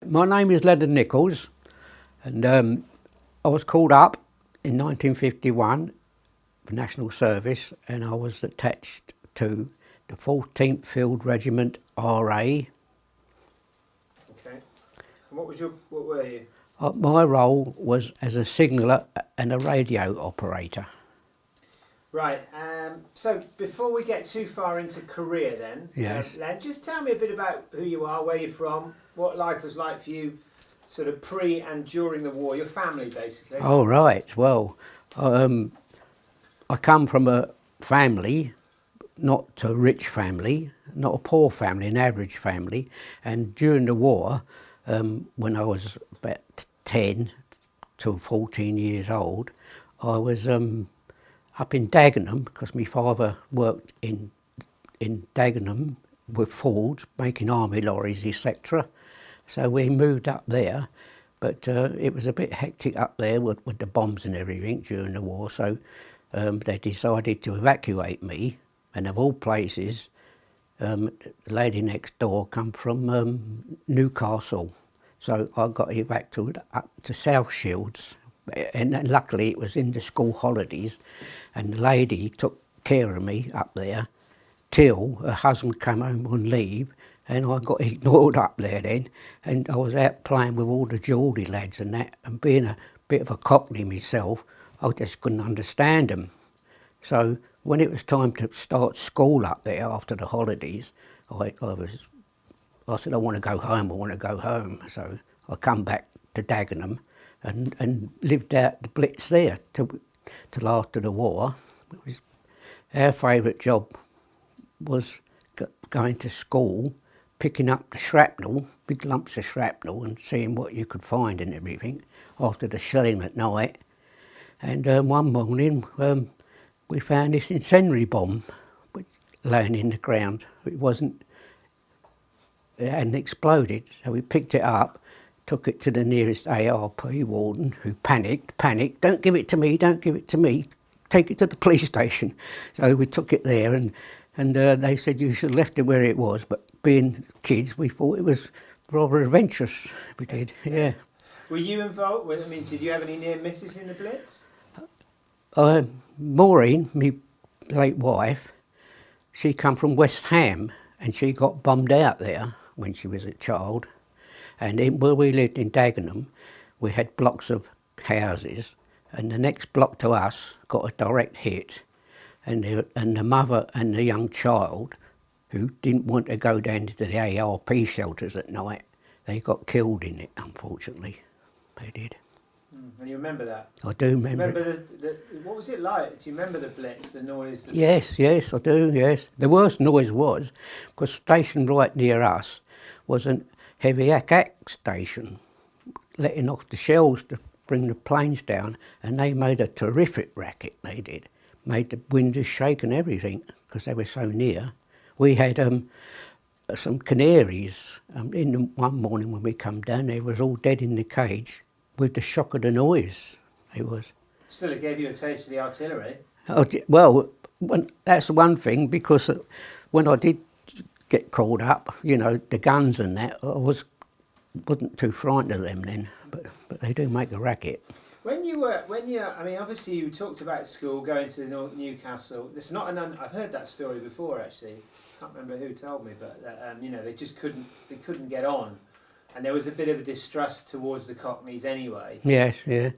My name is Leonard Nicholls, and I was called up in 1951 for National Service, and I was attached to the 14th Field Regiment RA. Okay. And what were you? My role was as a signaller and a radio operator. Right. So before we get too far into career, then, Yes. Len, just tell me a bit about who you are, where you're from, what life was like for you, sort of pre and during the war, your family, basically. Oh, right. Well, I come from a family, not a rich family, not a poor family, an average family. And during the war, when I was about 10 to 14 years old, I was up in Dagenham because my father worked in Dagenham with Fords, making army lorries, etc. So we moved up there, but it was a bit hectic up there with the bombs and everything during the war. So they decided to evacuate me, and of all places, the lady next door come from Newcastle. So I got evacuated up to South Shields, and then luckily it was in the school holidays, and the lady took care of me up there till her husband came home on leave, and I got ignored up there then, and I was out playing with all the Geordie lads and that, and being a bit of a cockney myself, I just couldn't understand them. So when it was time to start school up there after the holidays, I said, I want to go home. So I come back to Dagenham and lived out the Blitz there till after the war. Our favourite job was going to school, picking up the shrapnel, big lumps of shrapnel, and seeing what you could find and everything after the shelling at night. And one morning we found this incendiary bomb laying in the ground. It hadn't exploded, so we picked it up, took it to the nearest ARP warden, who panicked, don't give it to me, take it to the police station. So we took it there, and they said you should have left it where it was, but being kids, we thought it was rather adventurous. We did, yeah. Were you involved? Did you have any near misses in the Blitz? Maureen, my late wife, she come from West Ham, and she got bombed out there when she was a child. And where we lived in Dagenham, we had blocks of houses, and the next block to us got a direct hit, and the mother and the young child, who didn't want to go down to the ARP shelters at night, they got killed in it, unfortunately. They did. And you remember that? I do remember. Remember what was it like? Do you remember the Blitz, the noise? Yes, I do, yes. The worst noise was, because stationed right near us was a heavy attack station, letting off the shells to bring the planes down, and they made a terrific racket, they did. Made the windows shake and everything, because they were so near. We had some canaries. One morning when we come down, they was all dead in the cage with the shock of the noise. It was. Still, it gave you a taste for the artillery. Well, that's one thing, because when I did get called up, the guns and that, I wasn't too frightened of them then, but they do make a racket. Obviously you talked about school, going to Newcastle. It's not I've heard that story before, actually. Can't remember who told me, but they just couldn't get on, and there was a bit of a distrust towards the Cockneys anyway. Yes, yeah.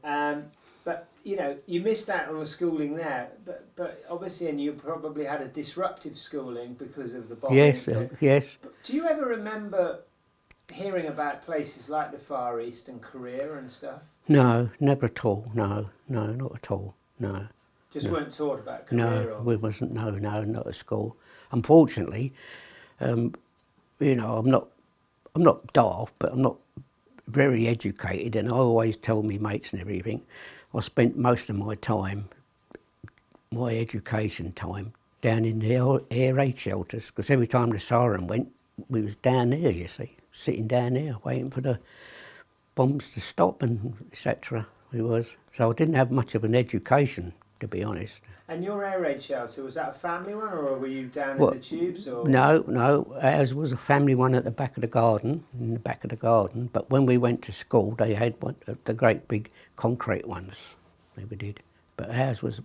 But you missed out on the schooling there, but obviously, and you probably had a disruptive schooling because of the bombing. Yes, yes. But do you ever remember hearing about places like the Far East and Korea and stuff? No, never at all. No, not at all. No. Just weren't taught about Korea? No, we wasn't. No, not at school. Unfortunately, I'm not daft, but I'm not very educated, and I always tell me mates and everything, I spent most of my education time, down in the air raid shelters, because every time the siren went, we was down there, you see, sitting down there, waiting for the bombs to stop and etc. We was. So I didn't have much of an education to be honest. And your air raid shelter, was that a family one, or were you down Well, in the tubes? Or? No, ours was a family one at the back of the garden, in the back of the garden. But when we went to school, they had one, the great big concrete ones. They did. But ours was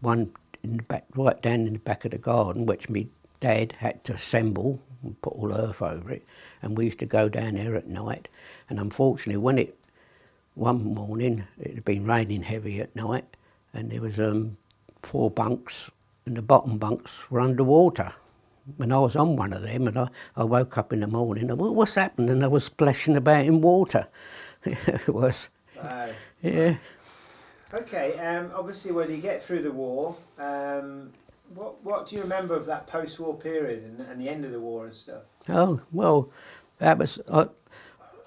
one in the back, right down in the back of the garden, which my dad had to assemble and put all earth over it. And we used to go down there at night. And unfortunately, one morning, it had been raining heavy at night, and there was 4 bunks, and the bottom bunks were underwater. And I was on one of them, and I woke up in the morning, and what's happened? And I was splashing about in water. It was. Wow. Yeah. Okay, obviously when you get through the war, what do you remember of that post-war period and the end of the war and stuff? Oh, well, that was, I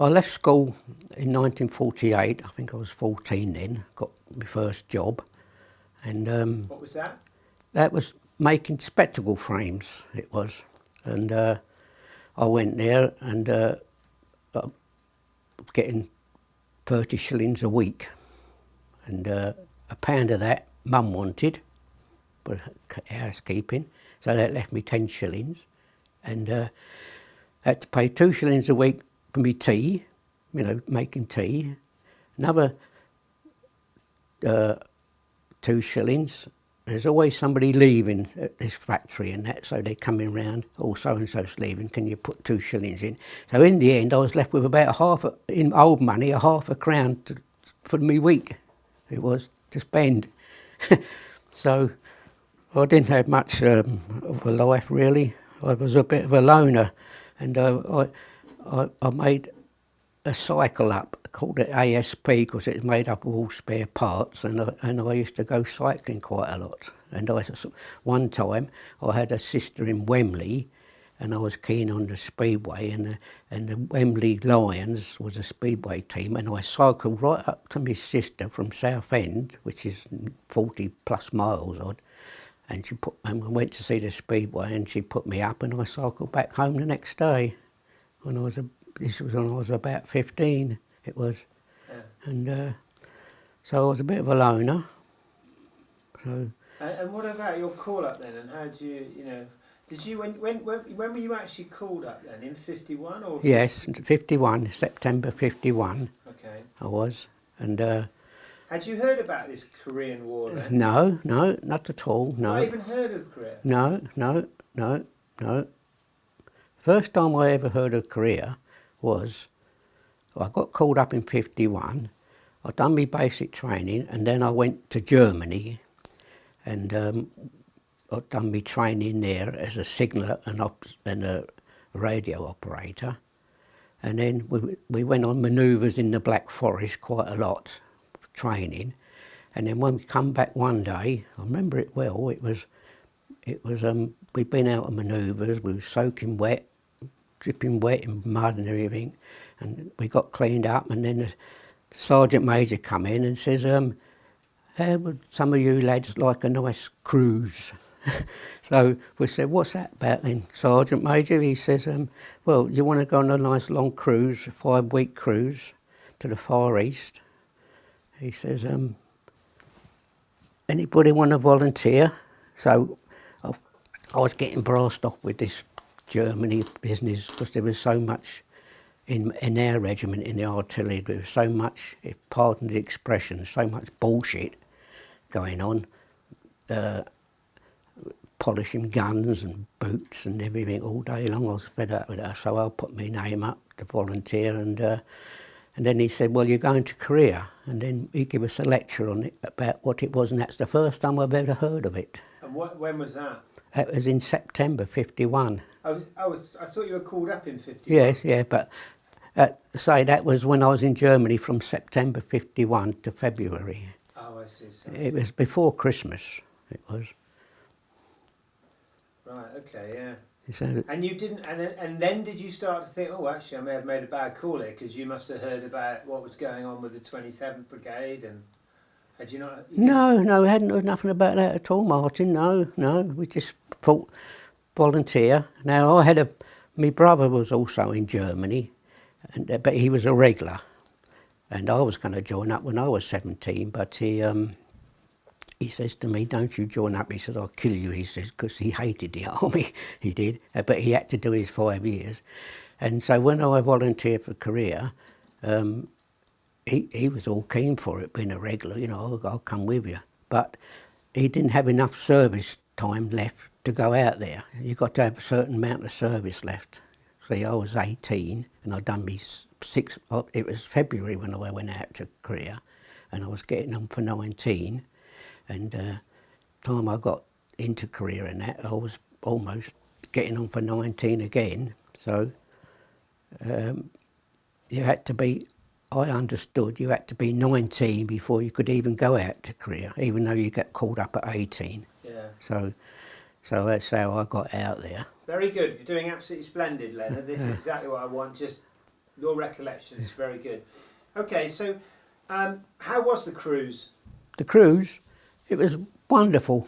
left school in 1948, I think I was 14 then, got my first job. And What was that? that was making spectacle frames, it was. And I went there and I was getting 30 shillings a week. And a pound of that Mum wanted for housekeeping, so that left me 10 shillings. And I had to pay 2 shillings a week for me tea, making tea. Another 2 shillings. There's always somebody leaving at this factory and that, so they're coming round, oh, so-and-so's leaving, can you put 2 shillings in? So in the end, I was left with about in old money, half a crown for me week. It was to spend. So I didn't have much of a life, really. I was a bit of a loner, and I made a cycle up, called it ASP, because it's made up of all spare parts, and I used to go cycling quite a lot. And one time I had a sister in Wembley, and I was keen on the speedway, and the Wembley Lions was a speedway team, and I cycled right up to my sister from Southend, which is 40 plus miles odd, and I went to see the speedway, and she put me up, and I cycled back home the next day. This was when I was about 15. It was, Yeah. and so I was a bit of a loner. So. And what about your call up then? And how do you, did you when were you actually called up then? In 51 or? Yes, 51, September 51. Okay. I was, and. Had you heard about this Korean War then? No, not at all. No. Not even heard of Korea? No. First time I ever heard of Korea was I got called up in 51. I'd done my basic training, and then I went to Germany, and I'd done my training there as a signaller and a radio operator. And then we went on manoeuvres in the Black Forest quite a lot, training. And then when we come back one day, I remember it well, it was we'd been out on manoeuvres, we were soaking wet, dripping wet in mud and everything, and we got cleaned up, and then the Sergeant Major come in and says, how would some of you lads like a nice cruise? So we said, what's that about then, Sergeant Major? He says, well, you want to go on a nice long cruise, a 5-week cruise to the Far East? He says, anybody want to volunteer? So I was getting brassed off with this Germany business, because there was so much in our regiment, in the artillery, there was so much, if pardon the expression, so much bullshit going on, polishing guns and boots and everything all day long. I was fed up with that, so I put my name up to volunteer, and then he said, well, you're going to Korea, and then he gave us a lecture on it about what it was, and that's the first time I've ever heard of it. And when was that? That was in September 51. I thought you were called up in 51. Yes, yeah, but say that was when I was in Germany from September 51 to February. Oh, I see. So. It was before Christmas, it was. Right, okay, yeah. So, And you didn't, and then did you start to think, oh, actually, I may have made a bad call here, because you must have heard about what was going on with the 27th Brigade, and had you not? no, we hadn't heard nothing about that at all, Martin. No, we just thought volunteer. Now my brother was also in Germany, but he was a regular, and I was going to join up when I was 17, but he he says to me, don't you join up. He said, I'll kill you, he says, because he hated the army, he did, but he had to do his 5 years. And so when I volunteered for Korea, he was all keen for it, being a regular, you know, I'll come with you. But he didn't have enough service time left to go out there. You've got to have a certain amount of service left. See, I was 18 and I'd done me it was February when I went out to Korea, and I was getting on for 19. And time I got into Korea and that, I was almost getting on for 19 again. So you had to be, I understood you had to be 19 before you could even go out to Korea, even though you get called up at 18. Yeah. So that's how I got out there. Very good. You're doing absolutely splendid, Leonard. This is exactly what I want. Just your recollections is very good. Okay, so how was the cruise? The cruise, it was wonderful,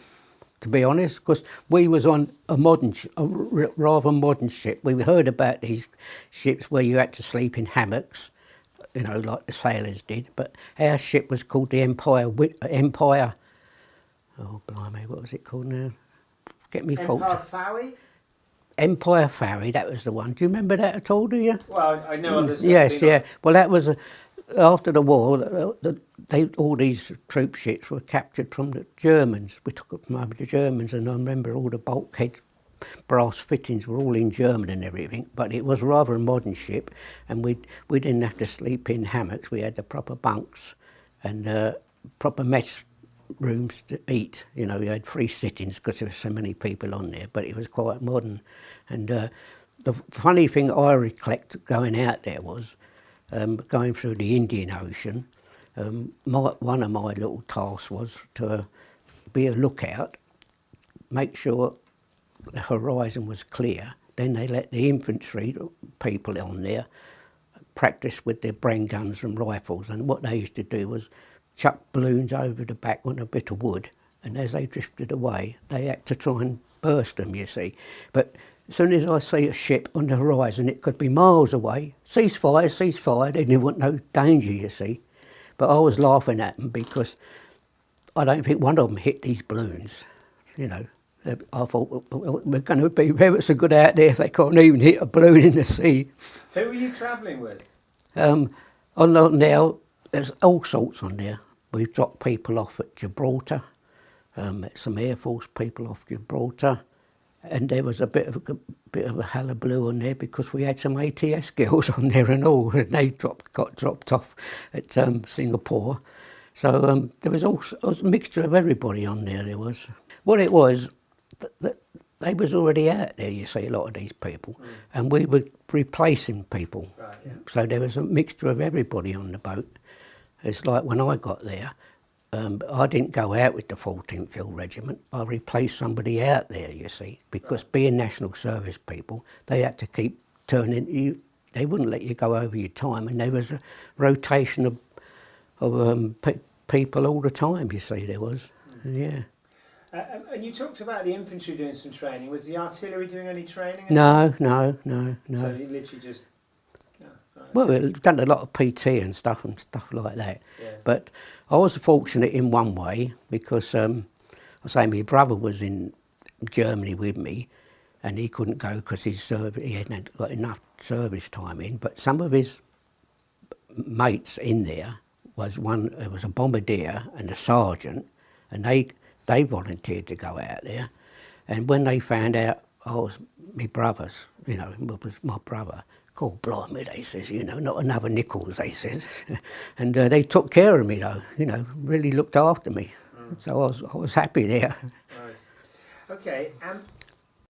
to be honest, because we was on a rather modern ship. We heard about these ships where you had to sleep in hammocks, you know, like the sailors did. But our ship was called the Empire. Oh blimey, what was it called now? Get me fault. Empire Fairway? Empire Fairway, that was the one. Do you remember that at all? Do you? Well, I know others. Yes, yeah. Well, that was after the war. All these troop ships were captured from the Germans. We took it from the Germans, and I remember all the bulkhead brass fittings were all in German and everything. But it was rather a modern ship, and we didn't have to sleep in hammocks. We had the proper bunks and proper mess rooms to eat. You know, we had 3 sittings because there were so many people on there. But it was quite modern. And the funny thing I recollect going out there was going through the Indian Ocean. One of my little tasks was to be a lookout, make sure the horizon was clear. Then they let the infantry people on there practice with their Bren guns and rifles. And what they used to do was chuck balloons over the back on a bit of wood, and as they drifted away, they had to try and burst them, you see. But as soon as I see a ship on the horizon, it could be miles away, cease fire, they didn't want no danger, you see. But I was laughing at them because I don't think one of them hit these balloons, you know. I thought, well, we're going to be ever so good out there if they can't even hit a balloon in the sea. Who were you travelling with? On now, there's all sorts on there. We've dropped people off at Gibraltar, some Air Force people off Gibraltar, and there was a bit of a hullabaloo on there because we had some ATS girls on there and all, and they got dropped off at Singapore. So there was a mixture of everybody on there. There was. What it was, they was already out there, you see, a lot of these people, and we were replacing people. Right, yeah. So there was a mixture of everybody on the boat. It's like when I got there, I didn't go out with the 14th Field Regiment. I replaced somebody out there, you see, because being National Service people, they had to keep turning you. They wouldn't let you go over your time, and there was a rotation of people all the time. You see, there was, yeah. And you talked about the infantry doing some training. Was the artillery doing any training? No. So you literally just. Right. Well, we've done a lot of PT and stuff like that. Yeah. But I was fortunate in one way because, I say, my brother was in Germany with me, and he couldn't go because he hadn't got enough service time in. But some of his mates in there there was a bombardier and a sergeant, and they volunteered to go out there. And when they found out I was my brother's, you know, it was my brother, God blimey, they says, you know, not another Nicholls, they says. And they took care of me though, you know, really looked after me. So I was happy there. Nice. Okay,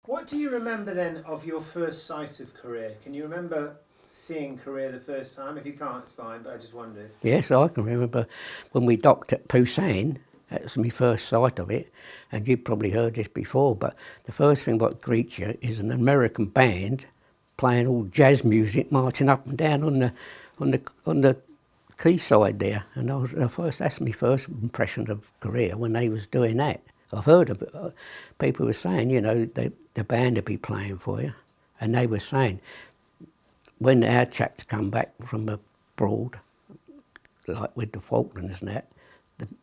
what do you remember then of your first sight of Korea? Can you remember seeing Korea the first time? If you can't, fine, but I just wondered. Yes, I can remember when we docked at Busan. That was my first sight of it, and you've probably heard this before, but the first thing what greets you is an American band playing all jazz music, marching up and down on the quayside there, and that's my first impression of Korea when they was doing that. I've heard of it. People were saying, you know, the band would be playing for you, and they were saying when our chaps come back from abroad, like with the Falklands and that,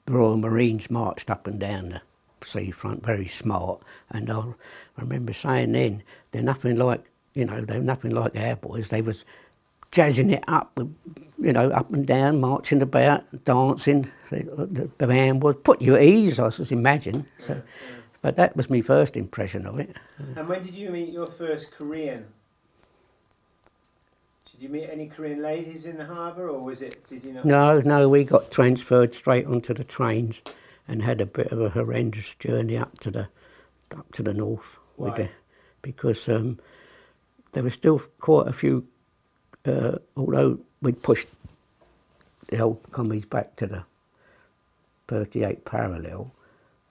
Royal Marines marched up and down the seafront, very smart. And I remember saying then, they're nothing like, they're nothing like our boys. They was jazzing it up, up and down, marching about, dancing. The band was put you at ease, I should imagine. So, Yeah. but that was my first impression of it. And when did you meet your first Korean? Did you meet any Korean ladies in the harbour, or did you not? No, we got transferred straight onto the trains and had a bit of a horrendous journey up to the north. Why? Because there were still quite a few, although we'd pushed the old commies back to the 38 parallel,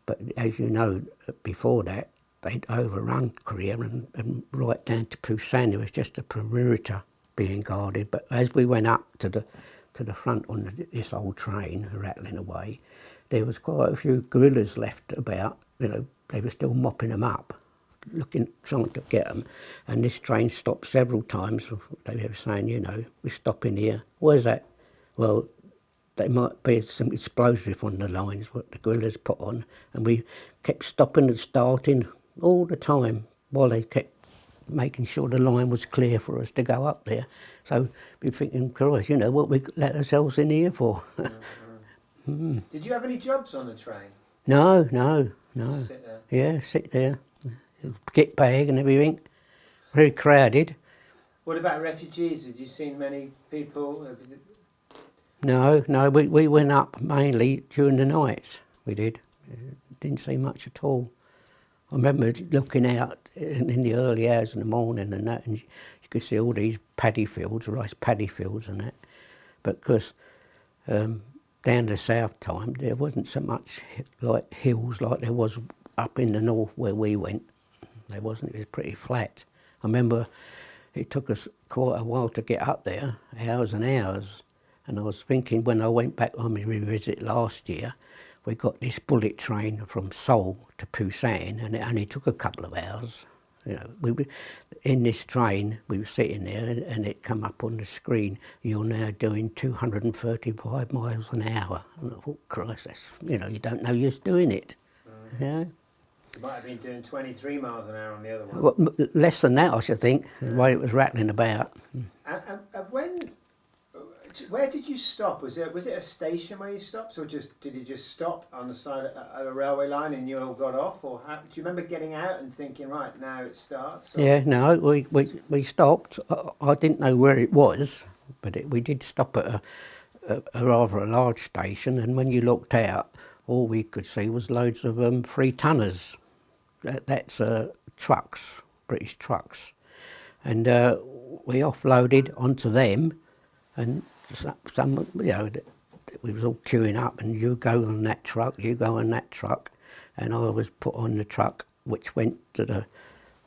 but as you know, before that, they'd overrun Korea and right down to Busan. It was just a perimeter being guarded. But as we went up to the front on this old train, rattling away, there was quite a few guerrillas left about. They were still mopping them up, trying to get them. And this train stopped several times. They were saying, we're stopping here. Where's that? Well, there might be some explosive on the lines, what the guerrillas put on. And we kept stopping and starting all the time while they kept making sure the line was clear for us to go up there. So we're thinking, Christ, what we let ourselves in here for? Did you have any jobs on the train? No. Just sit there. Yeah, sit there, kit bag and everything. Very crowded. What about refugees? Had you seen many people? No, we went up mainly during the nights, we did. Didn't see much at all. I remember looking out in the early hours in the morning and that, and you could see all these paddy fields, rice paddy fields and that. But because down the south time, there wasn't so much like hills like there was up in the north where we went. There wasn't, it was pretty flat. I remember it took us quite a while to get up there, hours and hours. And I was thinking when I went back on my revisit last year, we got this bullet train from Seoul to Busan, and it only took a couple of hours. We were in this train, we were sitting there, and it come up on the screen, you're now doing 235 miles an hour. And I thought, Christ, that's, you don't know you're doing it. You might have been doing 23 miles an hour on the other one. Well, less than that, I should think, the way it was rattling about. And where did you stop? Was it a station where you stopped, or did you just stop on the side of a railway line and you all got off? Or do you remember getting out and thinking, right, now it starts? Or? Yeah, no, we stopped. I didn't know where it was, but we did stop at a rather a large station, and when you looked out, all we could see was loads of 3-tonners. That's trucks, British trucks. And we offloaded onto them, and some, we was all queuing up, and you go on that truck, you go on that truck, and I was put on the truck which went to the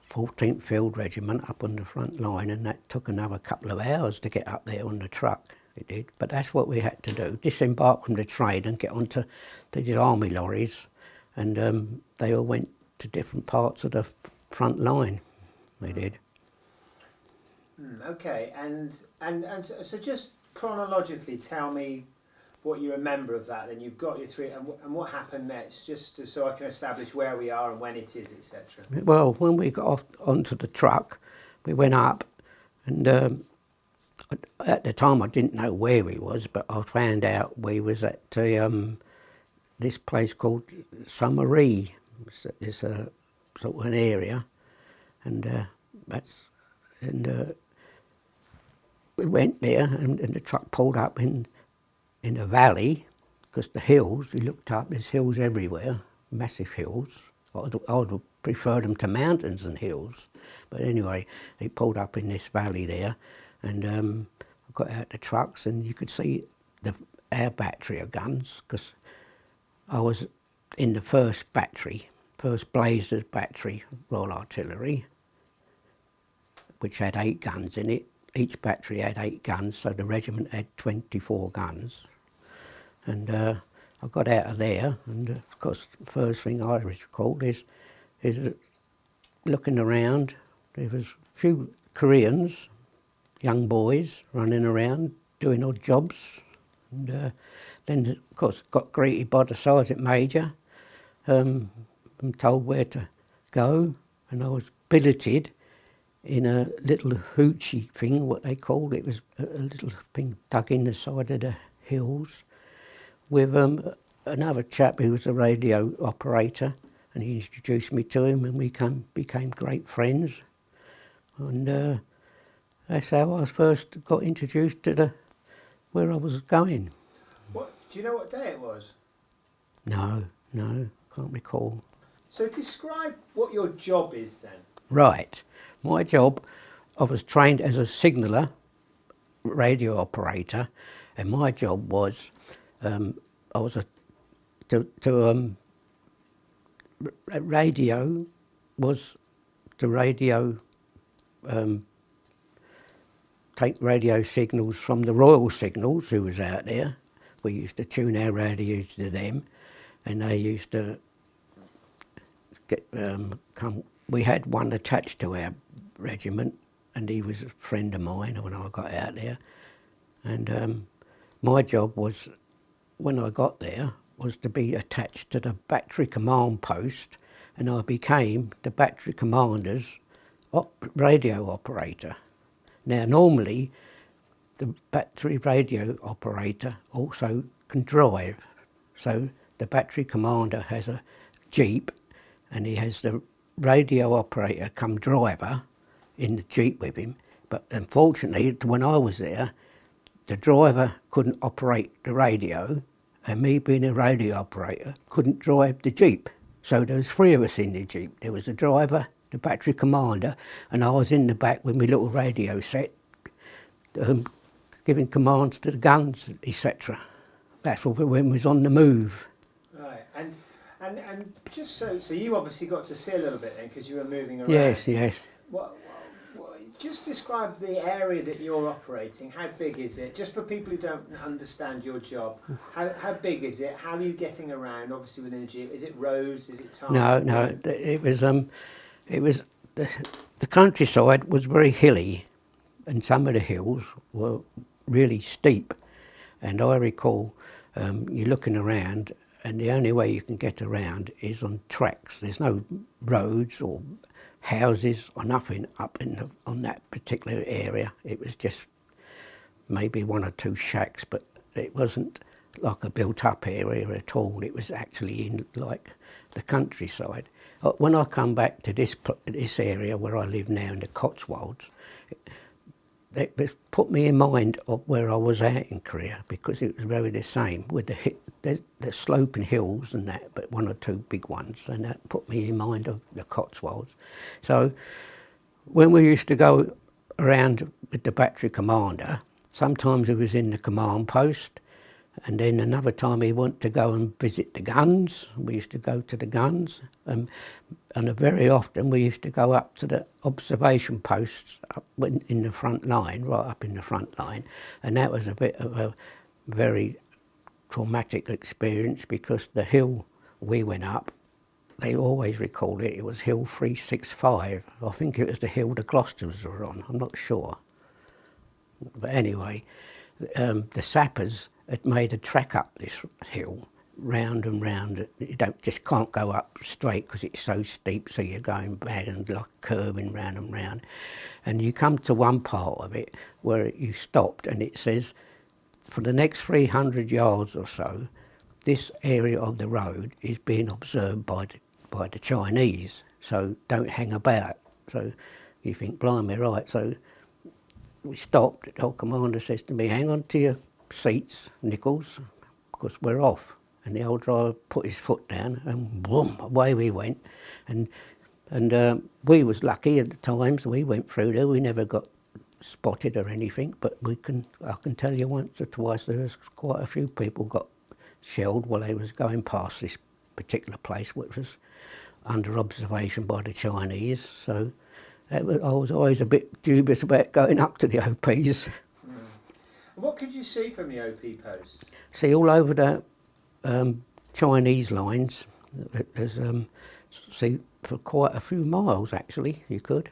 14th Field Regiment up on the front line, and that took another couple of hours to get up there on the truck. It did, but that's what we had to do, disembark from the train and get onto these army lorries, and they all went to different parts of the front line. They did. Okay, and so just chronologically tell me what you remember of that. Then you've got your three, and what happened next, just so I can establish where we are and when it is, etc. Well, when we got off onto the truck, we went up, and at the time I didn't know where we was, but I found out we was at this place called Summeree. It's a sort of an area, and we went there, and the truck pulled up in a valley, because the hills, you looked up, there's hills everywhere, massive hills. I would prefer them to mountains than hills. But anyway, they pulled up in this valley there, and I got out the trucks, and you could see our battery of guns, because I was in the first Blazers battery, Royal Artillery, which had 8 guns in it. Each battery had 8 guns, so the regiment had 24 guns. And I got out of there, and of course the first thing I recalled is looking around. There was a few Koreans, young boys, running around, doing odd jobs, And then, of course, got greeted by the sergeant major, and told where to go, and I was billeted in a little hoochie thing, what they called it, was a little thing dug in the side of the hills, with another chap who was a radio operator, and he introduced me to him, and we became great friends. And that's how I first got introduced to where I was going. What, do you know what day it was? No, can't recall. So describe what your job is then. Right, my job, I was trained as a signaller, radio operator, and my job was, I was radio was to radio, take radio signals from the Royal Signals, who was out there. We used to tune our radios to them, and they used to get come. We had one attached to our regiment, and he was a friend of mine when I got out there. And my job was, when I got there, was to be attached to the battery command post, and I became the battery commander's radio operator. Now, normally, the battery radio operator also can drive. So the battery commander has a jeep, and he has the radio operator come driver in the jeep with him. But unfortunately, when I was there, the driver couldn't operate the radio, and me being a radio operator couldn't drive the jeep. So there was three of us in the jeep. There was the driver, the battery commander, and I was in the back with my little radio set, giving commands to the guns, etc. That's when we was on the move. Right, and just so you obviously got to see a little bit then because you were moving around. Yes. Just describe the area that you're operating. How big is it? Just for people who don't understand your job, how big is it? How are you getting around? Obviously within a jeep, is it roads? Is it tar? No. It was the countryside was very hilly, and some of the hills were really steep. And I recall you're looking around, and the only way you can get around is on tracks. There's no roads or houses or nothing up on that particular area. It was just maybe one or two shacks, but it wasn't like a built-up area at all. It was actually in like the countryside. When I come back to this area where I live now in the Cotswolds, it put me in mind of where I was at in Korea, because it was very the same with the sloping hills and that, but one or two big ones, and that put me in mind of the Cotswolds. So when we used to go around with the battery commander, sometimes he was in the command post, and then another time he wanted to go and visit the guns. We used to go to the guns, and very often we used to go up to the observation posts up in the front line, right up in the front line, and that was a bit of a very traumatic experience, because the hill we went up, they always recalled it was Hill 365. I think it was the hill the Gloucesters were on, I'm not sure. But anyway, the sappers had made a track up this hill, round and round. You just can't go up straight because it's so steep, so you're going back and like curving round and round. And you come to one part of it where you stopped, and it says, for the next 300 yards or so, this area of the road is being observed by the Chinese, so don't hang about. So you think, blimey, right. So we stopped. The old commander says to me, hang on to your seats, Nicholls, because we're off. And the old driver put his foot down, and boom, away we went. And we was lucky at the times. We went through there. We never got spotted or anything, but I can tell you once or twice there was quite a few people got shelled while they was going past this particular place, which was under observation by the Chinese. So I was always a bit dubious about going up to the OPs. What could you see from the OP posts? See all over the Chinese lines. There's see for quite a few miles actually. You could.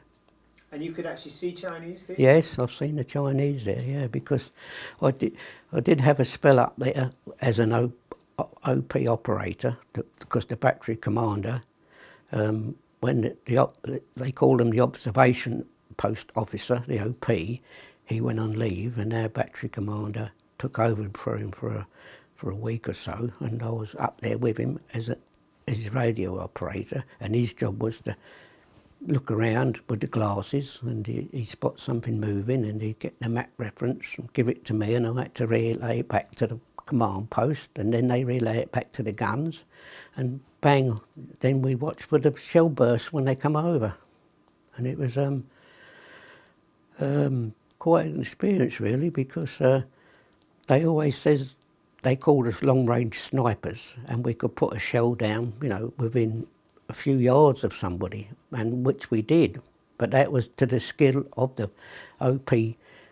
And you could actually see Chinese people? Yes, I've seen the Chinese there, yeah, because I did have a spell up there as an OP operator, because the battery commander, when they called him the observation post officer, the OP, he went on leave, and our battery commander took over for him for a week or so, and I was up there with him as his radio operator, and his job was to look around with the glasses, and he'd spot something moving, and he'd get the map reference and give it to me, and I had to relay it back to the command post, and then they relay it back to the guns, and bang, then we watched for the shell bursts when they come over. And it was quite an experience really, because they always says they called us long-range snipers, and we could put a shell down, you know, within a few yards of somebody, and which we did. But that was to the skill of the OP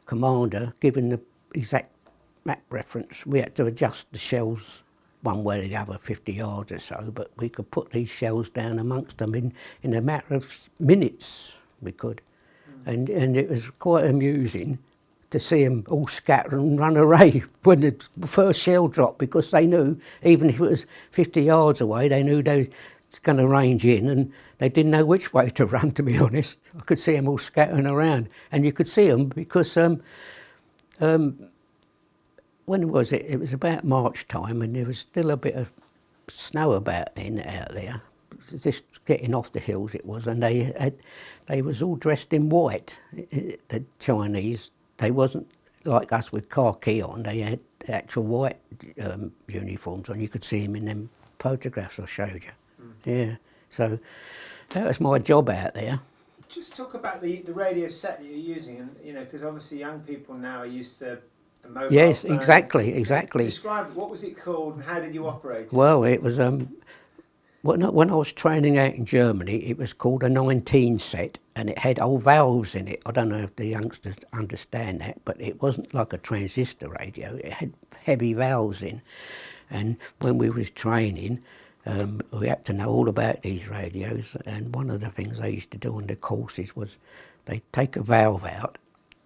commander, given the exact map reference. We had to adjust the shells one way or the other, 50 yards or so, but we could put these shells down amongst them in a matter of minutes, we could. And it was quite amusing to see them all scatter and run away when the first shell dropped, because they knew, even if it was 50 yards away, they knew they was going to range in, and they didn't know which way to run, to be honest. I could see them all scattering around, and you could see them because when was it? It was about March time, and there was still a bit of snow about then out there, just getting off the hills it was, and they was all dressed in white, the Chinese. They wasn't like us with khaki on, they had actual white uniforms on. You could see them in them photographs I showed you. Yeah, so that was my job out there. Just talk about the radio set that you're using, and you know, because obviously young people now are used to the mobile Yes, phone. exactly. Describe, what was it called and how did you operate it? Well, it was when I was training out in Germany, it was called a 19 set, and it had old valves in it. I don't know if the youngsters understand that, but it wasn't like a transistor radio. It had heavy valves in, and when we was training, we had to know all about these radios, and one of the things they used to do on the courses was they'd take a valve out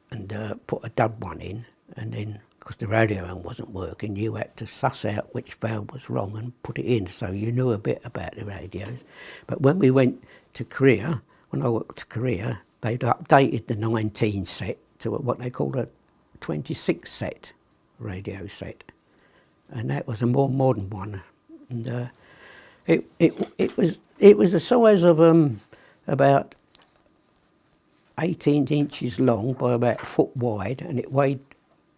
and put a dud one in, and then, because the radio one wasn't working, you had to suss out which valve was wrong and put it in, so you knew a bit about the radios. But when we went to Korea, when I went to Korea, they'd updated the 19 set to what they called a 26 set radio set, and that was a more modern one. And it was the size of about 18 inches long by about a foot wide, and it weighed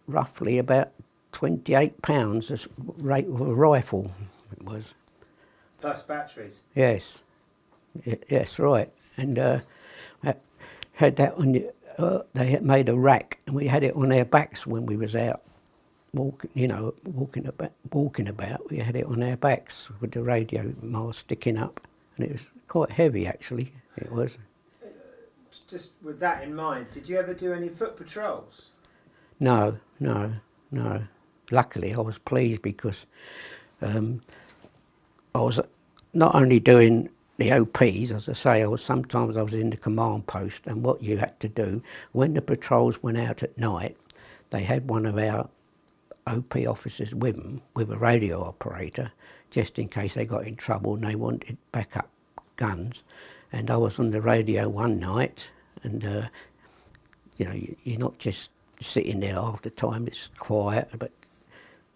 roughly about 28 pounds, the rate of a rifle it was. Plus batteries? Yes, yes, right. And had that on they had made a rack, and we had it on our backs when we was out walking about. We had it on our backs with the radio mast sticking up, and it was quite heavy actually, it was. Just with that in mind, did you ever do any foot patrols? No. Luckily I was pleased, because I was not only doing the OPs, as I say, sometimes I was in the command post, and what you had to do, when the patrols went out at night, they had one of our OP officers with them, with a radio operator, just in case they got in trouble and they wanted backup guns. And I was on the radio one night, and you know, you're not just sitting there half the time, it's quiet,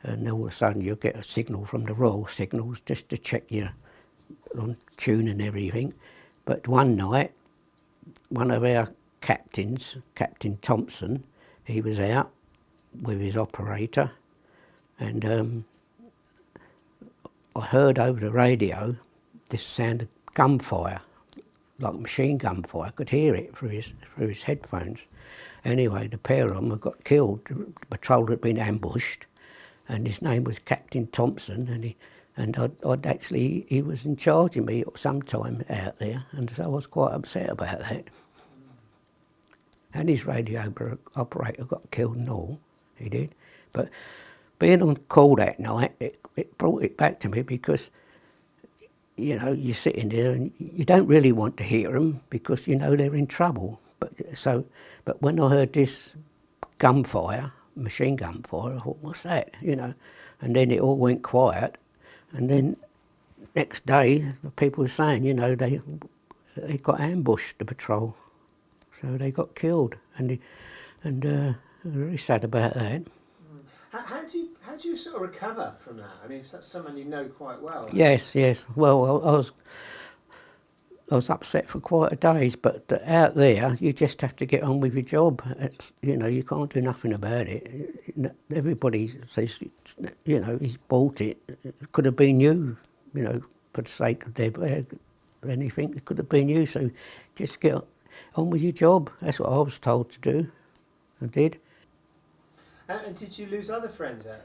and all of a sudden you'll get a signal from the Royal Signals just to check you're on tune and everything. But one night, one of our captains, Captain Thompson, he was out with his operator, and I heard over the radio this sound of gunfire, like machine gun fire. I could hear it through his headphones. Anyway, the pair of them had got killed. The patrol had been ambushed, and his name was Captain Thompson, and he was in charge of me sometime out there, and so I was quite upset about that. And his radio operator got killed and all, he did. But being on call that night, it brought it back to me, because you know, you're sitting there and you don't really want to hear them, because you know they're in trouble. But when I heard this gunfire, machine gun fire, I thought, what's that? You know, and then it all went quiet, and then next day the people were saying, you know, they got ambushed, the patrol, so they got killed, and I'm very sad about that. How do you sort of recover from that? I mean, if that's someone you know quite well. Yes. Well, I was upset for quite a days, but out there, you just have to get on with your job. It's, you know, you can't do nothing about it. Everybody says, you know, he's bought it. It could have been you, you know, for the sake of their anything. It could have been you. So just get on with your job. That's what I was told to do. I did. And did you lose other friends out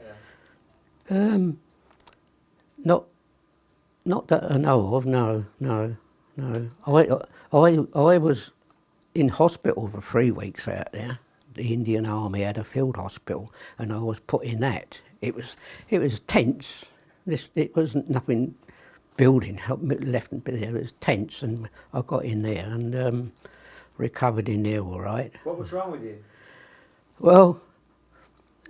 there? Not that I know of. No. I was in hospital for 3 weeks out there. The Indian Army had a field hospital, and I was put in that. It was tense. It wasn't nothing building left and there. It was tense, and I got in there and recovered in there all right. What was wrong with you? Well,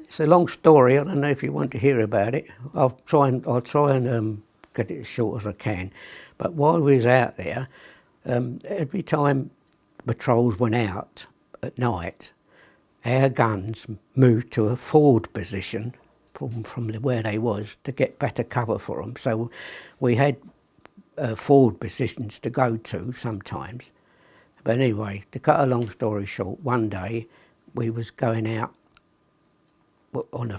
it's a long story. I don't know if you want to hear about it. I'll try and get it as short as I can. But while we was out there, every time patrols went out at night, our guns moved to a forward position from where they was to get better cover for them. So we had forward positions to go to sometimes. But anyway, to cut a long story short, one day we was going out on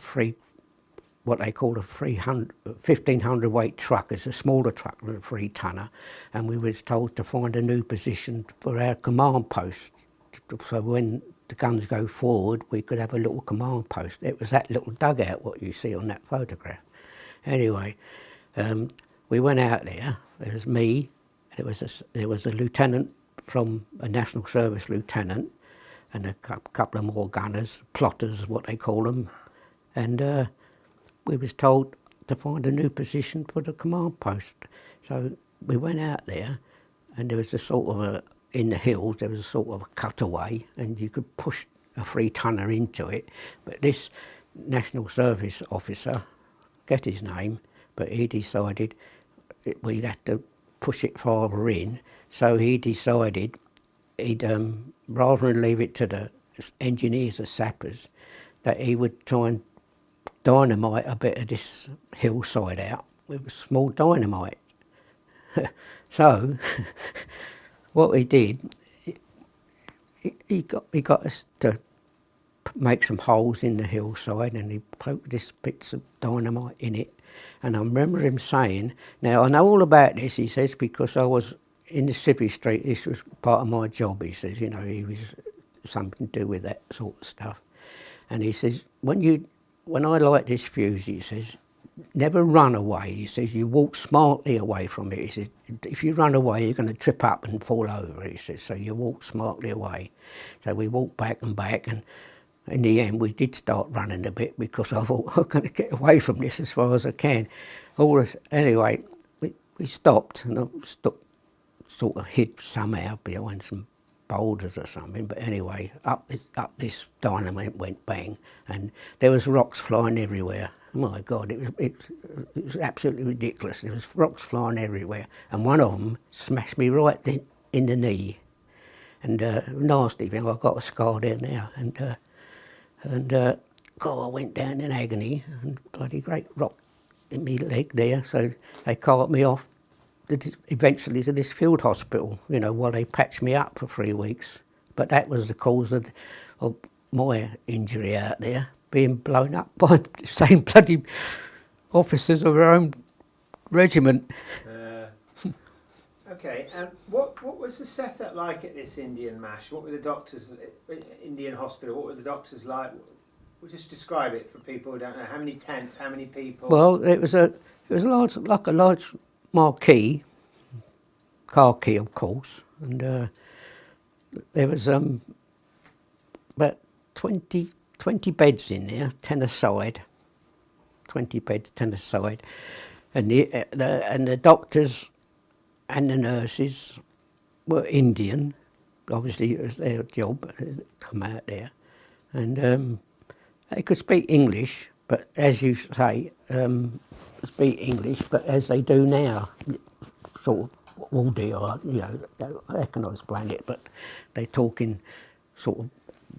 what they call a 1,500 weight truck. It's a smaller truck than a 3-tonner, and we was told to find a new position for our command post. So when the guns go forward, we could have a little command post. It was that little dugout what you see on that photograph. Anyway, we went out there. It was me. There was a lieutenant from a National Service lieutenant, and a couple of more gunners, plotters, what they call them, and we was told to find a new position for the command post. So we went out there, and there was a sort of in the hills, there was a sort of a cutaway, and you could push a 3-tonner into it. But this National Service officer, get his name, but he decided we'd have to push it farther in. So he decided he'd, rather than leave it to the engineers or sappers, that he would try and dynamite a bit of this hillside out with small dynamite. So what he did, he got us to make some holes in the hillside, and he poked this bits of dynamite in it. And I remember him saying, now I know all about this, he says, because I was in the Civvy Street. This was part of my job, he says, you know, he was something to do with that sort of stuff. And he says, when I light this fuse, he says, never run away. He says, you walk smartly away from it. He says, if you run away, you're going to trip up and fall over. He says, so you walk smartly away. So we walked back, and in the end, we did start running a bit, because I thought, I'm going to get away from this as far as I can. Anyway, we stopped, and I sort of hid somehow behind some boulders or something. But anyway, up this dynamite went bang, and there was rocks flying everywhere. My God, it was absolutely ridiculous. There was rocks flying everywhere, and one of them smashed me right in the knee, and nasty thing. I've got a scar there now, and God, I went down in agony, and bloody great rock in my leg there. So they carted me off eventually to this field hospital, you know, while they patched me up for 3 weeks. But that was the cause of my injury out there, being blown up by the same bloody officers of our own regiment. Okay, and what was the setup like at this Indian MASH? What were the doctors, Indian hospital, what were the doctors like? We'll just describe it for people who don't know. How many tents, how many people? Well, it was a large marquee, car key, of course, and there was about 20 beds in there, 10 a side, 20 beds, 10 a side, and the doctors and the nurses were Indian, obviously it was their job to come out there. And they could speak English, but as you say, speak English, but as they do now, sort of all do, how can I explain it, but they talk in sort of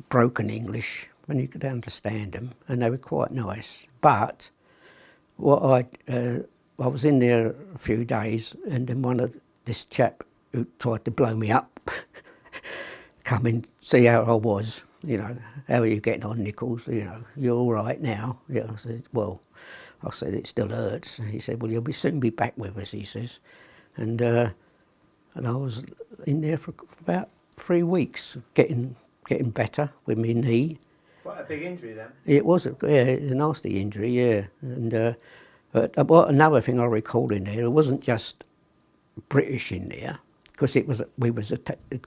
broken English, and you could understand them, and they were quite nice. But I was in there a few days, and then this chap who tried to blow me up come and see how I was, how are you getting on, Nicholls, you're all right now. Yeah, I said, it still hurts. He said, well, you'll soon be back with us, he says. And I was in there for about 3 weeks, getting better with my knee. Quite a big injury then. It was a nasty injury, yeah. And but another thing I recall in there, it wasn't just British in there, because we was a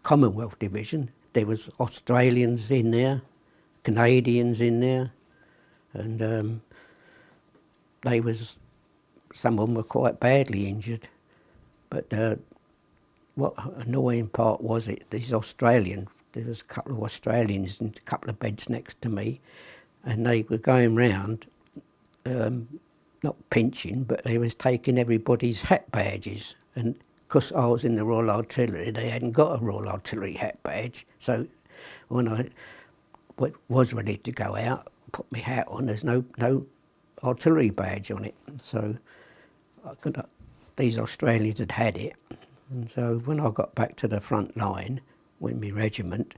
Commonwealth division. There was Australians in there, Canadians in there, and some of them were quite badly injured. But what annoying part was there was a couple of Australians in a couple of beds next to me, and they were going round, not pinching, but they was taking everybody's hat badges. And because I was in the Royal Artillery, they hadn't got a Royal Artillery hat badge. So when I was ready to go out, put my hat on, there's no artillery badge on it. So these Australians had it. And so when I got back to the front line with my regiment,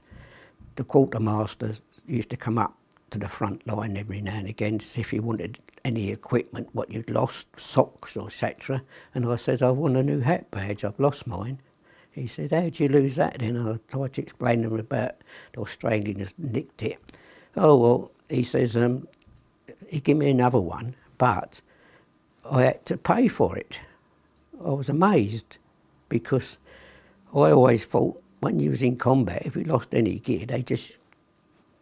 the quartermaster used to come up to the front line every now and again to see if you wanted any equipment, what you'd lost, socks or etc. And I said, I want a new hat badge, I've lost mine. He said, how'd you lose that then? I tried to explain to him about the Australians nicked it. Oh, well, he says, he gave me another one, but I had to pay for it. I was amazed, because I always thought when you was in combat, if you lost any gear, they just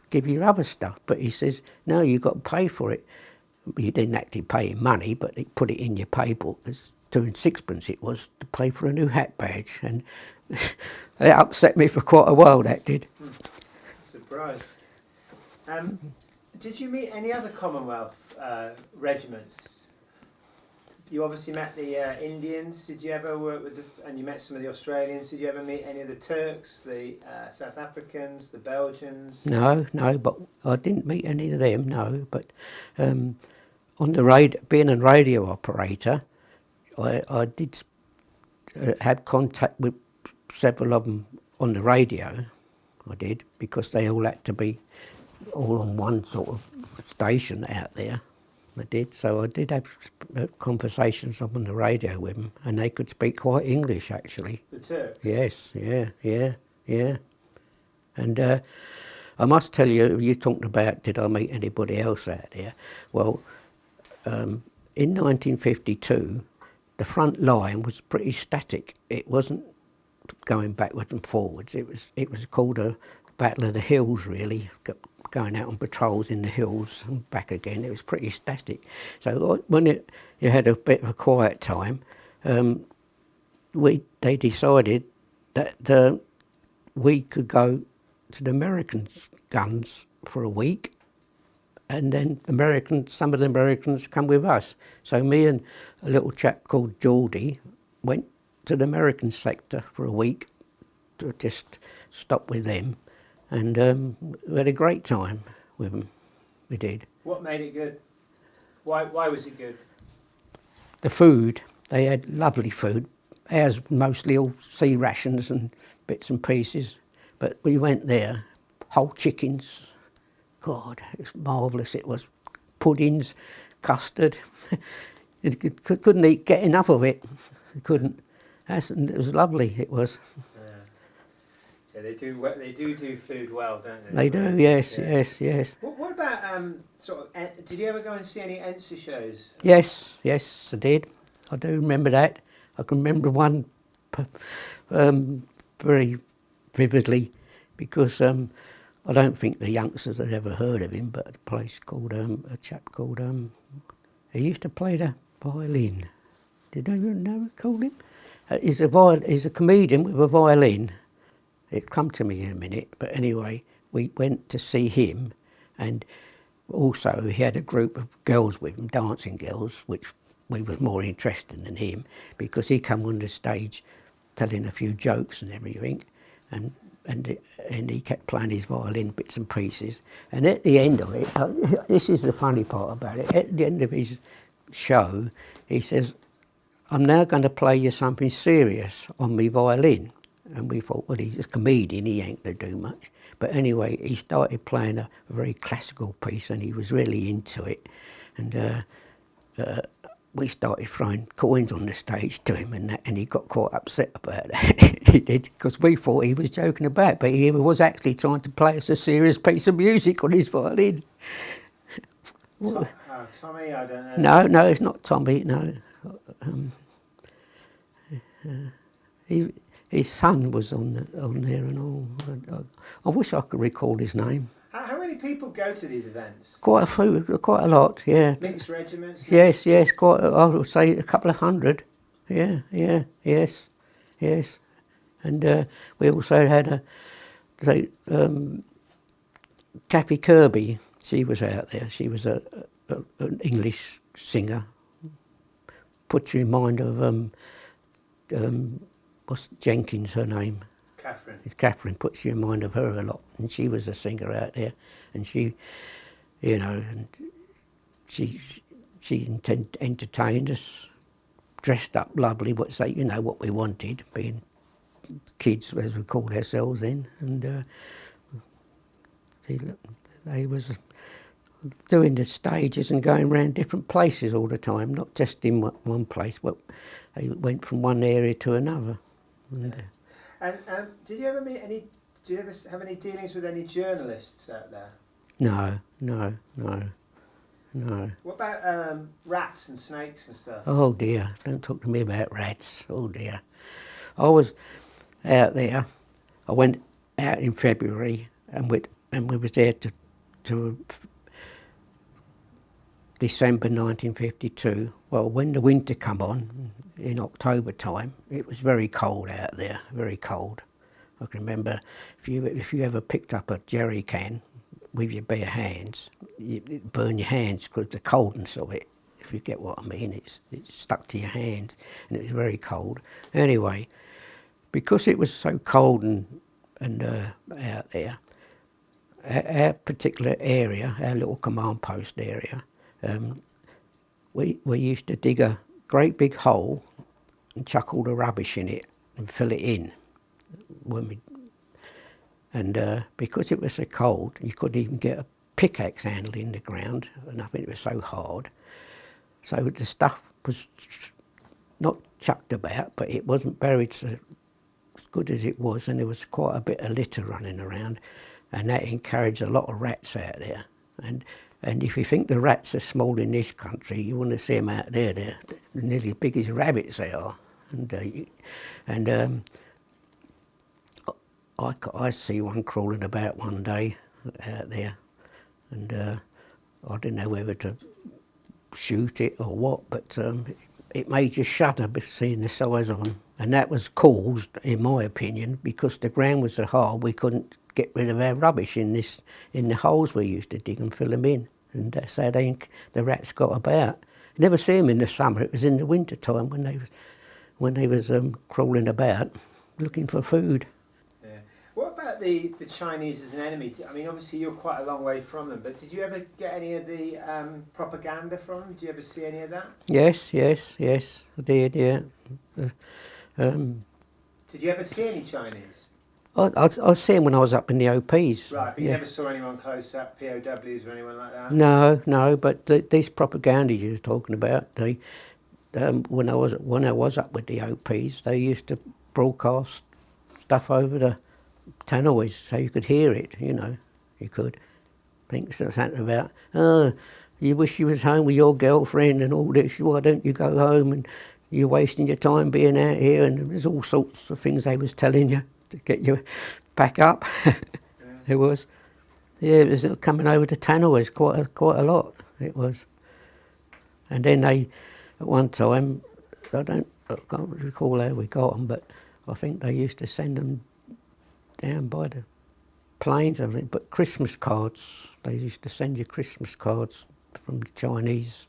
give you other stuff. But he says, no, you've got to pay for it. You didn't actually pay in money, but they put it in your pay book. It's 2 and 6pence it was to pay for a new hat badge. And that upset me for quite a while, that did. Surprised. Did you meet any other Commonwealth regiments? You obviously met the Indians. Did you ever work with and you met some of the Australians. Did you ever meet any of the Turks, the South Africans, the Belgians? No, but I didn't meet any of them, no. But on being a radio operator, I did have contact with several of them on the radio. I did, because they all had to be all on one sort of station out there. I did, so I did have conversations on the radio with them, and they could speak quite English actually. The Turks? Yes, yeah. And I must tell you, you talked about did I meet anybody else out there? Well, in 1952, the front line was pretty static. It wasn't going backwards and forwards. It was called a Battle of the Hills, really. Going out on patrols in the hills and back again, it was pretty static. So when you had a bit of a quiet time, they decided that we could go to the American guns for a week, and then some of the Americans come with us. So me and a little chap called Geordie went to the American sector for a week to just stop with them. And we had a great time with them. We did. What made it good? Why was it good? The food. They had lovely food. Ours mostly all sea rations and bits and pieces. But we went there, whole chickens. God, it was marvellous. It was puddings, custard. You couldn't get enough of it. You couldn't. It was lovely, it was. Yeah, they do food well, don't they? They do, yes. What about did you ever go and see any ENSA shows? Yes, I did. I do remember that. I can remember one very vividly, because I don't think the youngsters had ever heard of him, but a place called a chap called he used to play the violin. Did anyone know what called him? He's a comedian with a violin. It'll come to me in a minute, but anyway, we went to see him, and also he had a group of girls with him, dancing girls, which we was more interested than him, because he come on the stage telling a few jokes and everything, and he kept playing his violin bits and pieces. And at the end of it, this is the funny part about it, at the end of his show, he says, "I'm now going to play you something serious on my violin." And we thought, well, he's a comedian, he ain't going to do much. But anyway, he started playing a very classical piece, and he was really into it. And we started throwing coins on the stage to him, and he got quite upset about that. He did, because we thought he was joking about, but he was actually trying to play us a serious piece of music on his violin. Tommy, I don't know. No, it's not Tommy, no. His son was on there and all. I wish I could recall his name. How many people go to these events? Quite a lot, yeah. Mixed regiments? Yes, quite. I would say a couple of hundred. Yeah, yes. And we also had Kathy Kirby. She was out there. She was an English singer. Puts you in mind of what's Jenkins, her name? Catherine. It's Catherine, puts you in mind of her a lot. And she was a singer out there. And she, and she entertained us, dressed up lovely, what we wanted, being kids, as we called ourselves then. And they was doing the stages and going around different places all the time, not just in one place, but they went from one area to another. And, did you ever meet any? Do you ever have any dealings with any journalists out there? No. What about rats and snakes and stuff? Oh dear, don't talk to me about rats. Oh dear. I was out there. I went out in February, and we was there to December 1952. Well, when the winter come on, in October time, it was very cold out there, very cold. I can remember if you ever picked up a jerry can with your bare hands, it'd burn your hands because the coldness of it, if you get what I mean, it stuck to your hands, and it was very cold. Anyway, because it was so cold and out there, our particular area, our little command post area, we used to dig a great big hole and chuck all the rubbish in it and fill it in. Because it was so cold, you couldn't even get a pickaxe handle in the ground, nothing, it was so hard. So the stuff was not chucked about, but it wasn't buried so as good as it was, and there was quite a bit of litter running around, and that encouraged a lot of rats out there. And if you think the rats are small in this country, you want to see them out there. They're nearly as big as rabbits, they are. I see one crawling about one day out there, and I didn't know whether to shoot it or what, but it made you shudder seeing the size of them. And that was caused, in my opinion, because the ground was so hard we couldn't get rid of our rubbish in the holes we used to dig and fill them in. And that's how the rats got about. You never see them in the summer. It was in the winter time when they was crawling about looking for food. Yeah. What about the Chinese as an enemy? I mean, obviously you're quite a long way from them, but did you ever get any of the propaganda from them? Did you ever see any of that? Yes, I did, yeah. Did you ever see any Chinese? I see them when I was up in the OPs. Right, but you never saw anyone close up, POWs or anyone like that? No, but these propaganda you're talking about, when I was up with the OPs, they used to broadcast stuff over the tannoys so you could hear it, you could. Think something about, you wish you was home with your girlfriend and all this, why don't you go home, and you're wasting your time being out here, and there's all sorts of things they was telling you to get you back up. Yeah. It was coming over to tannoys quite a lot, it was. And then at one time, I can't recall how we got them, but I think they used to send them down by the plains, I think, but Christmas cards. They used to send you Christmas cards from the Chinese.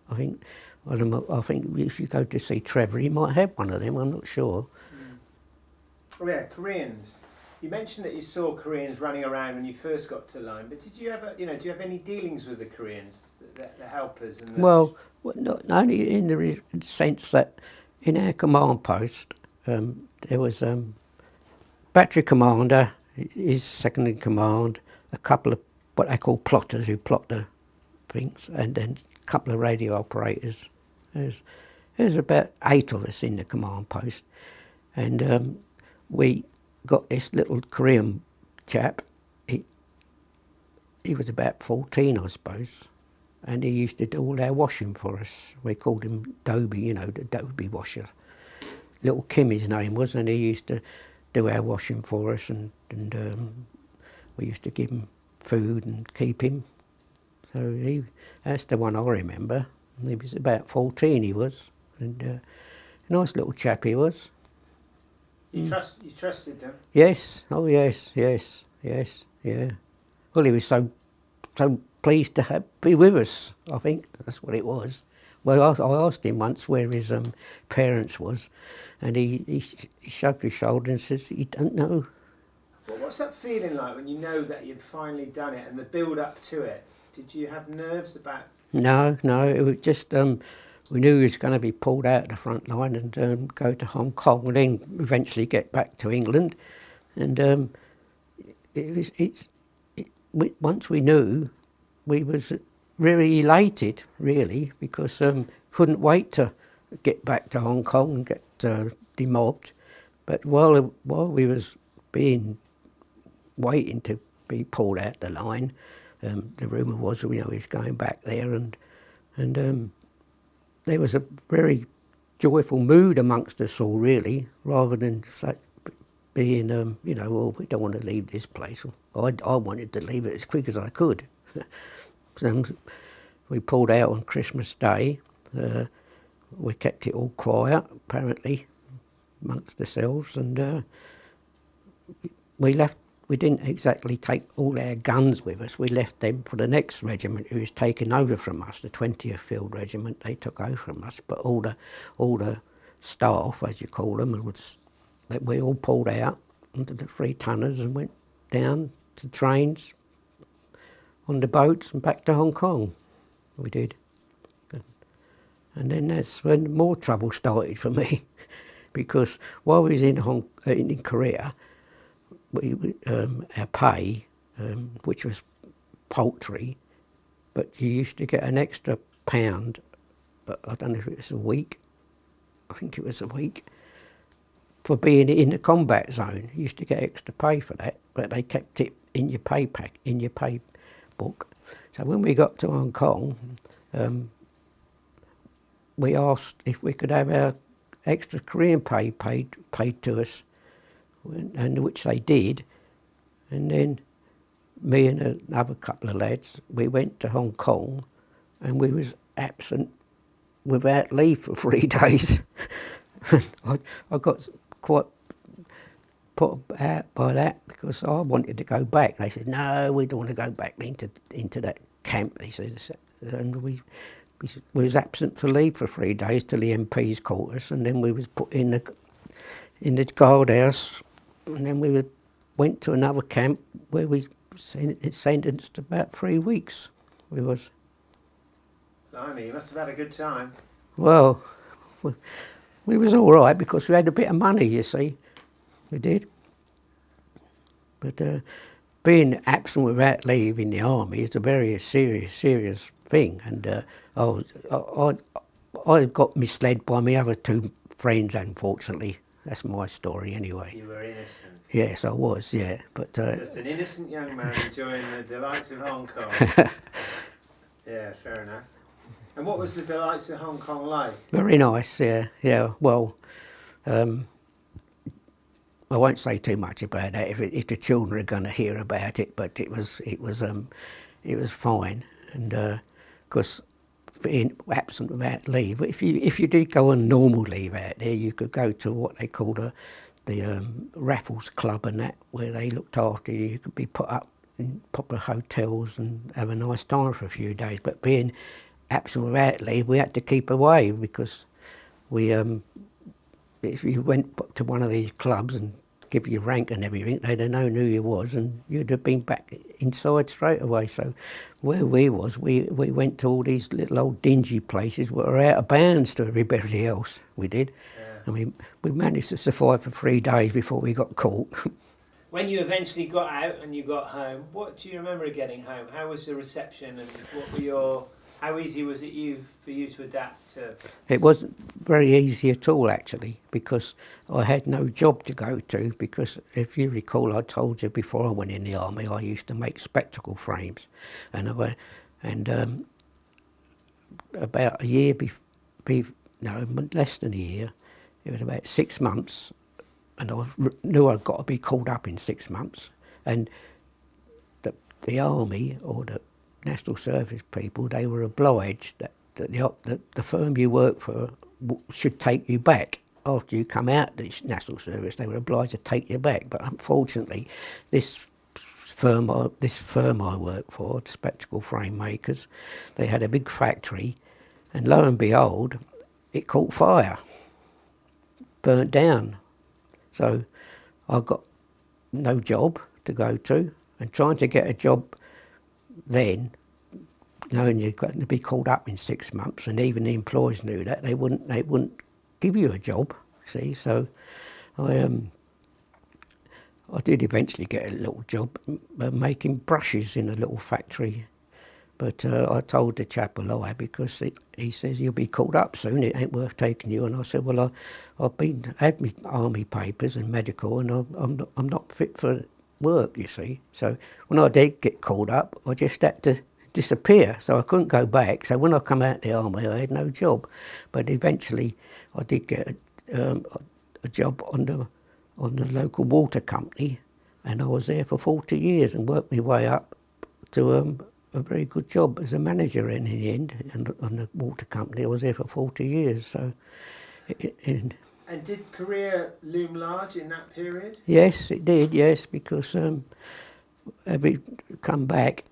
I think if you go to see Trevor, he might have one of them. I'm not sure. Oh yeah, Koreans. You mentioned that you saw Koreans running around when you first got to Lyme, but did you ever, do you have any dealings with the Koreans, the helpers? And Not only in the sense that in our command post there was battery commander, his second in command, a couple of what they call plotters who plot the things, and then a couple of radio operators. There's about 8 of us in the command post, and we got this little Korean chap. He was about 14, I suppose, and he used to do all our washing for us. We called him Dobie, the Dobie washer. Little Kim his name was, and he used to do our washing for us, and we used to give him food and keep him. So that's the one I remember. He was about 14, he was, and a nice little chap he was. You trusted them? Yes, oh yes, yeah. Well, he was so pleased to be with us, I think, that's what it was. Well, I asked him once where his parents was, and he shrugged his shoulder and says, "You don't know." Well, what's that feeling like when you know that you've finally done it and the build up to it? Did you have nerves about? No, it was just we knew he was going to be pulled out of the front line and go to Hong Kong and then eventually get back to England, and once we knew, we was very elated, really, because couldn't wait to get back to Hong Kong and get demobbed. But while we was waiting to be pulled out the line, the rumour was, he was going back there, and there was a very joyful mood amongst us all, really, rather than being, well, we don't want to leave this place. I wanted to leave it as quick as I could. So we pulled out on Christmas Day. We kept it all quiet, apparently, amongst ourselves, and we left. We didn't exactly take all our guns with us. We left them for the next regiment, who was taken over from us, the 20th Field Regiment. They took over from us, but all the staff, as you call them, we all pulled out onto the 3-tonners and went down to trains on the boats and back to Hong Kong. We did. And then that's when more trouble started for me, because while we was in Korea, our pay, which was paltry, but you used to get an extra £1, I don't know if it was a week, I think it was a week, for being in the combat zone. You used to get extra pay for that, but they kept it in your pay book. So when we got to Hong Kong, we asked if we could have our extra Korean pay paid to us, and which they did. And then me and another couple of lads, we went to Hong Kong, and we was absent without leave for 3 days. I got quite put out by that, because I wanted to go back. They said, "No, we don't want to go back into that camp," they said. And we was absent for leave for 3 days till the MPs caught us, and then we was put in the guardhouse, and then we went to another camp where we sentenced about 3 weeks. We was. Blimey, you must have had a good time. Well, we was all right because we had a bit of money, you see. We did. But being absent without leave in the army is a very serious thing, and I got misled by my other 2 friends, unfortunately. That's my story anyway. You were innocent. Yes, I was, yeah. But just an innocent young man enjoying the delights of Hong Kong. Yeah, fair enough. And what was the delights of Hong Kong like? Very nice, yeah. Well, I won't say too much about that if the children are going to hear about it. But it was fine, and because being absent without leave, if you did go on normal leave out there, you could go to what they called raffles club and that, where they looked after you. You could be put up in proper hotels and have a nice time for a few days. But being absent without leave, we had to keep away because we, if you went to one of these clubs and give your rank and everything, they'd have known who you was and you'd have been back inside straight away. So where we went to all these little old dingy places that were out of bounds to everybody else. We did. Yeah. And we managed to survive for 3 days before we got caught. When you eventually got out and you got home, what do you remember getting home? How was the reception, and what were how easy was it for you to adapt to? It wasn't very easy at all, actually, because I had no job to go to, because if you recall, I told you before I went in the army, I used to make spectacle frames. And about a year, less than a year, it was about 6 months, and I knew I'd got to be called up in 6 months. And the army, or the National Service people, they were obliged that the firm you work for should take you back after you come out of the National Service. They were obliged to take you back. But unfortunately, this firm I work for, the spectacle frame makers, they had a big factory, and lo and behold, it caught fire, burnt down. So I got no job to go to, and trying to get a job then, knowing you're going to be called up in 6 months, and even the employers knew that, they wouldn't give you a job. See, so I did eventually get a little job making brushes in a little factory, but I told the chap a lie, because he says you'll be called up soon. It ain't worth taking you. And I said, well, I've had my army papers and medical, and I'm not fit for work, you see. So when I did get called up, I just had to disappear, so I couldn't go back. So when I come out of the army, I had no job. But eventually I did get a job on the local water company, and I was there for 40 years and worked my way up to a very good job as a manager in the end. And on the water company, I was there for 40 years. So And did career loom large in that period? Yes, it did, yes, because we come back,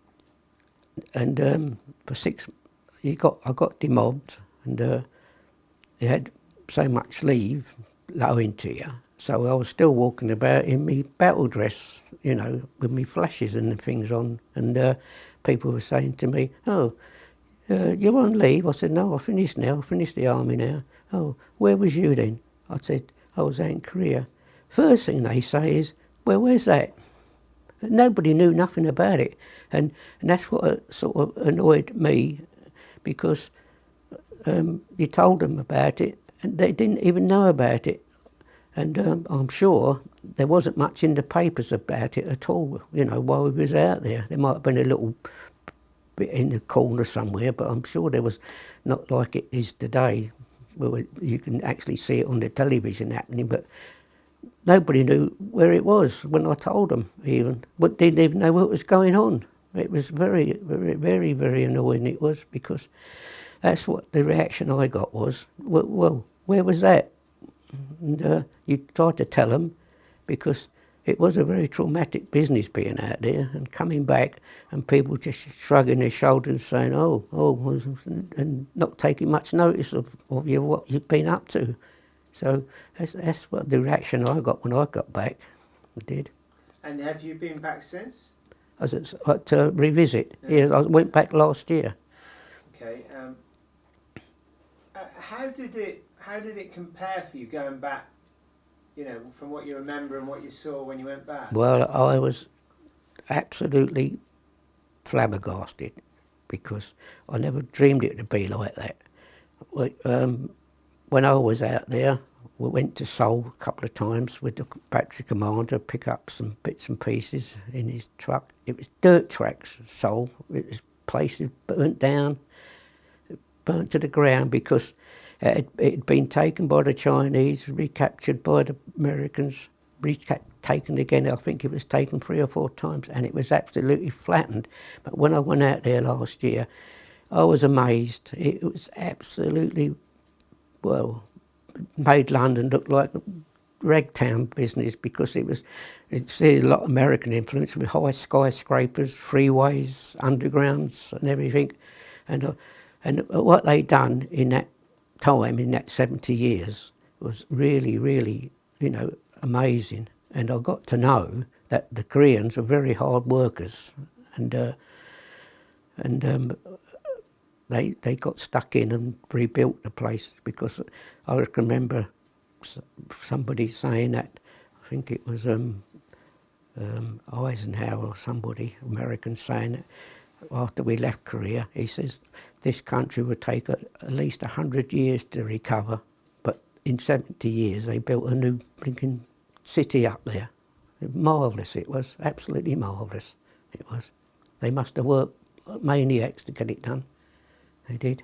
and for I got demobbed, and they had so much leave owing to you. So I was still walking about in my battle dress, with me flashes and things on, and people were saying to me, oh, you're on leave? I said, no, I finished now, I finished the army now. Oh, where was you then? I said, I was out in Korea. First thing they say is, well, where's that? Nobody knew nothing about it. And that's what sort of annoyed me, because you told them about it and they didn't even know about it. And I'm sure there wasn't much in the papers about it at all, while we was out there. There might have been a little bit in the corner somewhere, but I'm sure there was not like it is today. Well, you can actually see it on the television happening, but nobody knew where it was when I told them even. But didn't even know what was going on. It was very, very, very, very annoying it was, because that's what the reaction I got was, well, where was that? And you tried to tell them, because it was a very traumatic business being out there and coming back and people just shrugging their shoulders and saying, oh, and not taking much notice of you, what you've been up to. So that's what the reaction I got when I got back. I did. And have you been back since? To revisit. Yeah, I went back last year. Okay. How did it compare for you going back, from what you remember and what you saw when you went back? Well, I was absolutely flabbergasted, because I never dreamed it would be like that. When I was out there, we went to Seoul a couple of times with the battery commander, pick up some bits and pieces in his truck. It was dirt tracks, Seoul. It was places burnt down, burnt to the ground, because it had been taken by the Chinese, recaptured by the Americans, taken again. I think it was taken 3 or 4 times, and it was absolutely flattened. But when I went out there last year, I was amazed. It was absolutely, made London look like ragtown business because it's a lot of American influence with high skyscrapers, freeways, undergrounds and everything. And what they done in that time, in that 70 years, was really, really, amazing. And I got to know that the Koreans were very hard workers, and they got stuck in and rebuilt the place, because I can remember somebody saying that, I think it was Eisenhower or somebody, American, saying that after we left Korea, he says this country would take at least 100 years to recover, but in 70 years they built a new blinking city up there. Marvellous it was, absolutely marvellous it was. They must have worked like maniacs to get it done. They did.